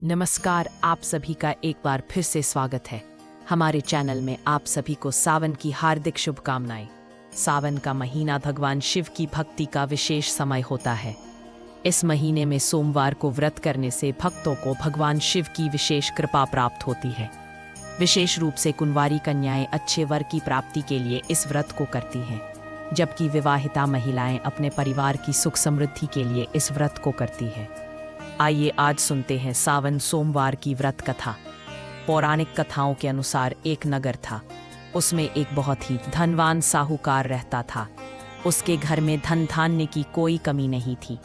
नमस्कार, आप सभी का एक बार फिर से स्वागत है हमारे चैनल में। आप सभी को सावन की हार्दिक शुभकामनाएं। सावन का महीना भगवान शिव की भक्ति का विशेष समय होता है। इस महीने में सोमवार को व्रत करने से भक्तों को भगवान शिव की विशेष कृपा प्राप्त होती है। विशेष रूप से कुंवारी कन्याएं अच्छे वर की प्राप्ति के लिए इस व्रत को करती हैं, जबकि विवाहिता महिलाएं अपने परिवार की सुख समृद्धि के लिए इस व्रत को करती हैं। आइए आज सुनते हैं सावन सोमवार की व्रत कथा। पौराणिक कथाओं के अनुसार एक नगर था। उसमें एक बहुत ही धनवान साहूकार रहता था। उसके घर में धन धान्य की कोई कमी नहीं थी,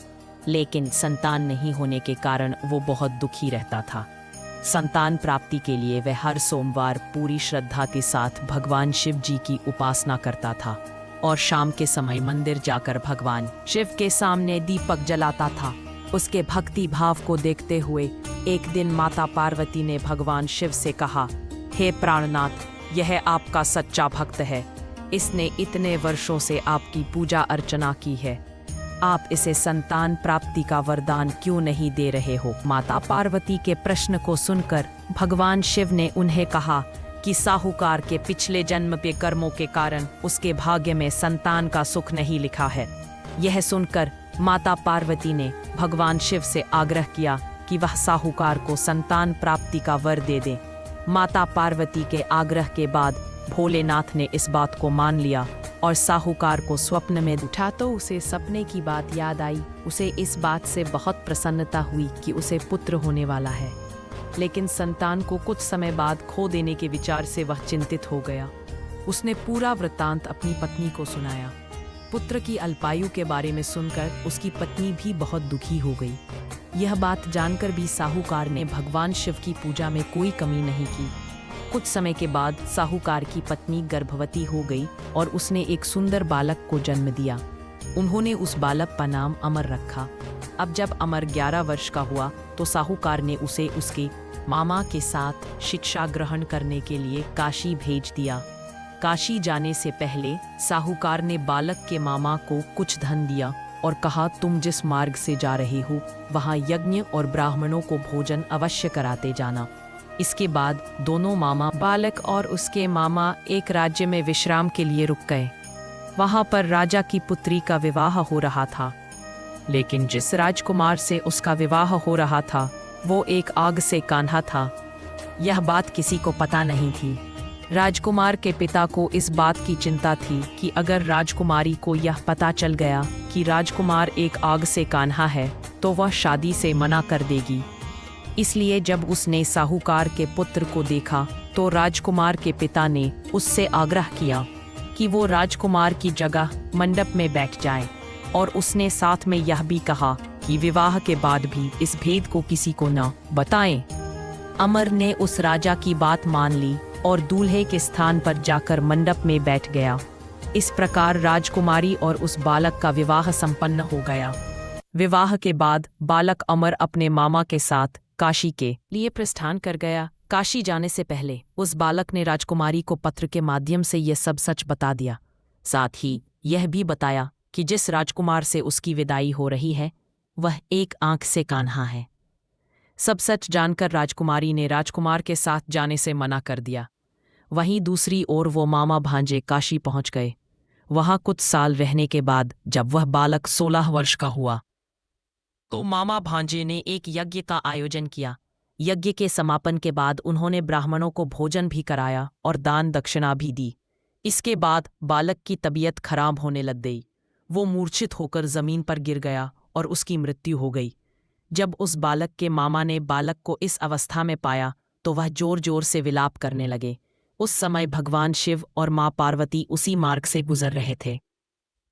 लेकिन संतान नहीं होने के कारण वो बहुत दुखी रहता था। संतान प्राप्ति के लिए वह हर सोमवार पूरी श्रद्धा के साथ भगवान शिव जी की उपासना करता था और शाम के समय मंदिर जाकर भगवान शिव के सामने दीपक जलाता था। उसके भक्ति भाव को देखते हुए एक दिन माता पार्वती ने भगवान शिव से कहा, हे प्राणनाथ, यह आपका सच्चा भक्त है। इसने इतने वर्षों से आपकी पूजा अर्चना की है। आप इसे संतान प्राप्ति का वरदान क्यों नहीं दे रहे हो? माता पार्वती के प्रश्न को सुनकर भगवान शिव ने उन्हें कहा कि साहूकार के पिछले जन्म के कर्मों के कारण उसके भाग्य में संतान का सुख नहीं लिखा है। यह सुनकर माता पार्वती ने भगवान शिव से आग्रह किया कि वह साहूकार को संतान प्राप्ति का वर दे दे। माता पार्वती के आग्रह के बाद भोलेनाथ ने इस बात को मान लिया और साहूकार को स्वप्न में उठा तो उसे सपने की बात याद आई। उसे इस बात से बहुत प्रसन्नता हुई कि उसे पुत्र होने वाला है, लेकिन संतान को कुछ समय बाद खो देने के विचार से वह चिंतित हो गया। उसने पूरा वृत्तांत अपनी पत्नी को सुनाया। पुत्र की अल्पायु के बारे में सुनकर उसकी पत्नी भी बहुत दुखी हो गई। यह बात जानकर भी साहूकार ने भगवान शिव की पूजा में कोई कमी नहीं की। कुछ समय के बाद साहूकार की पत्नी गर्भवती हो गई और उसने एक सुंदर बालक को जन्म दिया। उन्होंने उस बालक का नाम अमर रखा। अब जब अमर 11 वर्ष का हुआ तो साहूकार ने उसे उसके मामा के साथ शिक्षा ग्रहण करने के लिए काशी भेज दिया। काशी जाने से पहले साहूकार ने बालक के मामा को कुछ धन दिया और कहा, तुम जिस मार्ग से जा रहे हो वहाँ यज्ञ और ब्राह्मणों को भोजन अवश्य कराते जाना। इसके बाद दोनों मामा, बालक और उसके मामा, एक राज्य में विश्राम के लिए रुक गए। वहाँ पर राजा की पुत्री का विवाह हो रहा था, लेकिन जिस राजकुमार से उसका विवाह हो रहा था वो एक आग से कान्हा था। यह बात किसी को पता नहीं थी। राजकुमार के पिता को इस बात की चिंता थी कि अगर राजकुमारी को यह पता चल गया कि राजकुमार एक आग से कान्हा है तो वह शादी से मना कर देगी। इसलिए जब उसने साहूकार के पुत्र को देखा तो राजकुमार के पिता ने उससे आग्रह किया कि वो राजकुमार की जगह मंडप में बैठ जाए, और उसने साथ में यह भी कहा कि विवाह के बाद भी इस भेद को किसी को न बताएं। अमर ने उस राजा की बात मान ली और दूल्हे के स्थान पर जाकर मंडप में बैठ गया। इस प्रकार राजकुमारी और उस बालक का विवाह संपन्न हो गया। विवाह के बाद बालक अमर अपने मामा के साथ काशी के लिए प्रस्थान कर गया। काशी जाने से पहले उस बालक ने राजकुमारी को पत्र के माध्यम से यह सब सच बता दिया। साथ ही यह भी बताया कि जिस राजकुमार से उसकी विदाई हो रही है वह एक आंख से कान्हा है। सब सच जानकर राजकुमारी ने राजकुमार के साथ जाने से मना कर दिया। वहीं दूसरी ओर वो मामा भांजे काशी पहुंच गए। वहां कुछ साल रहने के बाद जब वह बालक 16 वर्ष का हुआ तो मामा भांजे ने एक यज्ञ का आयोजन किया। यज्ञ के समापन के बाद उन्होंने ब्राह्मणों को भोजन भी कराया और दान दक्षिणा भी दी। इसके बाद बालक की तबीयत खराब होने लग गई। वो मूर्छित होकर जमीन पर गिर गया और उसकी मृत्यु हो गई। जब उस बालक के मामा ने बालक को इस अवस्था में पाया तो वह जोर जोर से विलाप करने लगे। उस समय भगवान शिव और माँ पार्वती उसी मार्ग से गुजर रहे थे।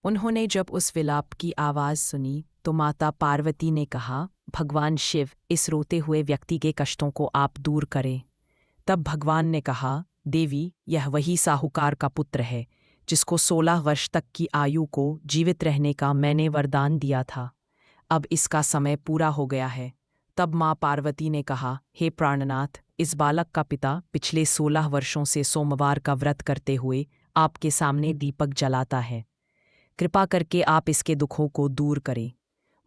उन्होंने जब उस विलाप की आवाज़ सुनी तो माता पार्वती ने कहा, भगवान शिव, इस रोते हुए व्यक्ति के कष्टों को आप दूर करें। तब भगवान ने कहा, देवी, यह वही साहूकार का पुत्र है जिसको 16 वर्ष तक की आयु को जीवित रहने का मैंने वरदान दिया था। अब इसका समय पूरा हो गया है। तब माँ पार्वती ने कहा, हे प्राणनाथ, इस बालक का पिता पिछले 16 वर्षों से सोमवार का व्रत करते हुए आपके सामने दीपक जलाता है। कृपा करके आप इसके दुखों को दूर करें।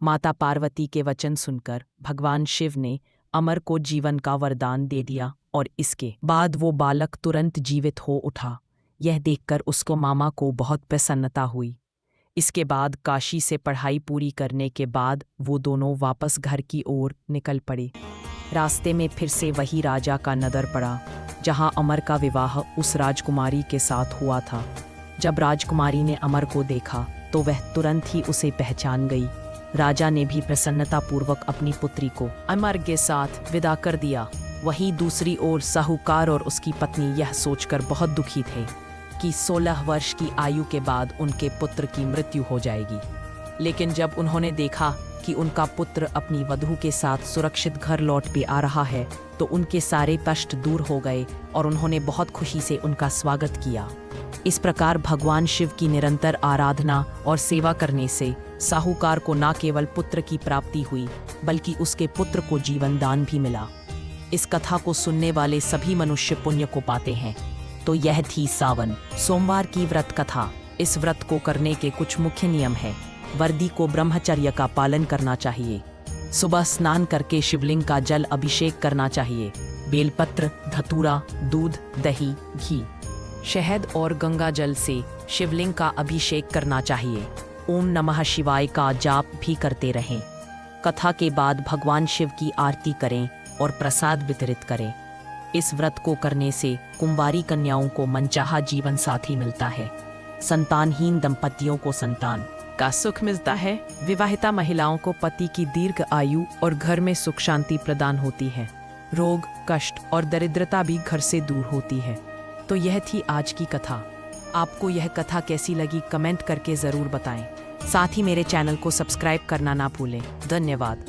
माता पार्वती के वचन सुनकर भगवान शिव ने अमर को जीवन का वरदान दे दिया और इसके बाद वो बालक तुरंत जीवित हो उठा। यह देखकर उसको मामा को बहुत प्रसन्नता हुई। इसके बाद काशी से पढ़ाई पूरी करने के बाद वो दोनों वापस घर की ओर निकल पड़े। रास्ते में फिर से वही राजा का नदर पड़ा, जहां अमर का विवाह उस राजकुमारी के साथ हुआ था। जब राजकुमारी ने अमर को देखा तो वह तुरंत ही उसे पहचान गई। राजा ने भी प्रसन्नतापूर्वक अपनी पुत्री को अमर के साथ विदा कर दिया। वहीं दूसरी ओर साहूकार और उसकी पत्नी यह सोचकर बहुत दुखी थे कि 16 वर्ष की आयु के बाद उनके पुत्र की मृत्यु हो जाएगी। लेकिन जब उन्होंने देखा कि उनका पुत्र अपनी वधू के साथ सुरक्षित घर लौट पे आ रहा है तो उनके सारे कष्ट दूर हो गए और उन्होंने बहुत खुशी से उनका स्वागत किया। इस प्रकार भगवान शिव की निरंतर आराधना और सेवा करने से साहूकार को न केवल पुत्र की प्राप्ति हुई बल्कि उसके पुत्र को जीवन दान भी मिला। इस कथा को सुनने वाले सभी मनुष्य पुण्य को पाते हैं। तो यह थी सावन सोमवार की व्रत कथा। इस व्रत को करने के कुछ मुख्य नियम हैं। वर्दी को ब्रह्मचर्य का पालन करना चाहिए। सुबह स्नान करके शिवलिंग का जल अभिषेक करना चाहिए। बेलपत्र, धतूरा, दूध, दही, घी, शहद और गंगा जल से शिवलिंग का अभिषेक करना चाहिए। ओम नमः शिवाय का जाप भी करते रहें। कथा के बाद भगवान शिव की आरती करें और प्रसाद वितरित करें। इस व्रत को करने से कुंवारी कन्याओं को मनचाहा जीवन साथी मिलता है। संतानहीन दंपतियों को संतान का सुख मिलता है। विवाहिता महिलाओं को पति की दीर्घ आयु और घर में सुख शांति प्रदान होती है। रोग, कष्ट और दरिद्रता भी घर से दूर होती है। तो यह थी आज की कथा। आपको यह कथा कैसी लगी कमेंट करके ज़रूर बताएं। साथ ही मेरे चैनल को सब्सक्राइब करना ना भूलें। धन्यवाद।